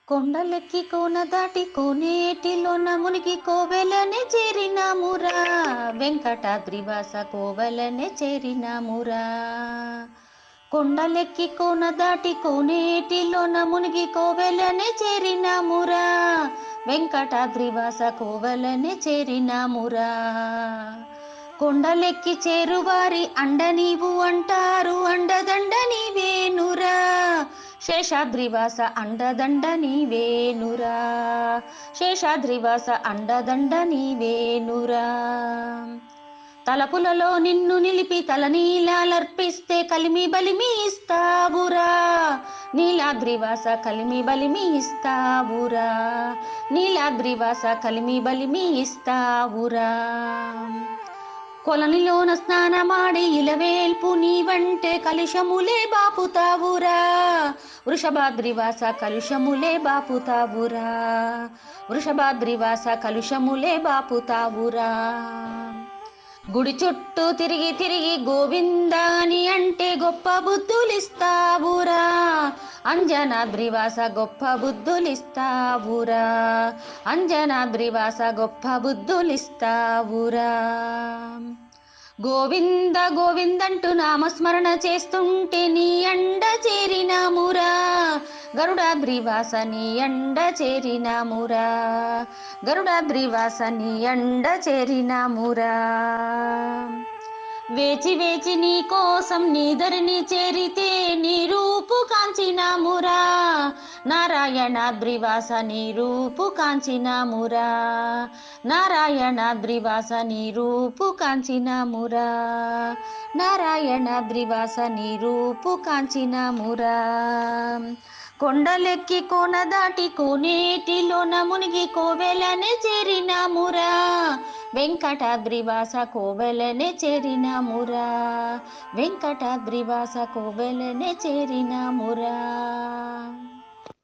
కొండలెక్కి కోన దాటి కోనేటిలోన మునిగి కోవెలనే చేరినామురా. వెంకటాద్రివాస కోవెలనే చేరినామురా. కొండలెక్కి కోన దాటి కోనేటిలోన మునిగి కోవెలనే చేరినామురా. వెంకటాద్రివాస కోవెలనే చేరినామురా. కొండలెక్కి చేరువారి అండ నీవు అంటారు, అండదండ నీవేనురా. శేషాద్రివాస అండదండ నీవేనురా. శేషాద్రివాస అండదండ నీవేనురా. తలపులలో నిన్ను నిలిపి తలనీలాలర్పిస్తే కలిమి బలిమి ఇస్తావురా. నీలాద్రివాస కలిమి బలిమి ఇస్తావురా. నీలాద్రివాస కలిమి బలిమి ఇస్తావురా. కొలనిలోన స్నానమాడి ఇలవేల్పు నీవంటే కలుషములే బాపుతావురా. వృషభాద్రివాస కలుషములే బాపుతావురా. వృషభాద్రివాస కలుషములే బాపుతావురా. గుడి చుట్టూ తిరిగి తిరిగి గోవిందా అని అంటే గొప్ప బుద్ధులిస్తావురా. అంజనాద్రివాస గొప్ప బుద్ధులిస్తావురా. అంజనాద్రివాస గొప్ప బుద్ధులిస్తావురా. గోవింద గోవిందంటూ నామస్మరణ చేస్తుంటే నీ అండ చేరినామురా. గరుడాద్రివాస నీ అండ చేరినామురా. గరుడాద్రివాస నీ అండ చేరినామురా. వేచి వేచి నీ కోసం నీ ధరిని చేరితే నీ రూపు కాంచినామురా. నారాయణాద్రివాస నీ రూపు కాంచినామురా. నారాయణాద్రివాస నీ రూపు కాంచినామురా. నారాయణాద్రివాస నీ రూపు కాంచినామురా. కొండలెక్కి కోన దాటి కోనేటిలోన మునిగి కోవెలనే చేరినామురా. వెంకటాద్రివాస కోవెలనే చేరినామురా. వెంకటాద్రివాస కోవెలనే చేరినామురా.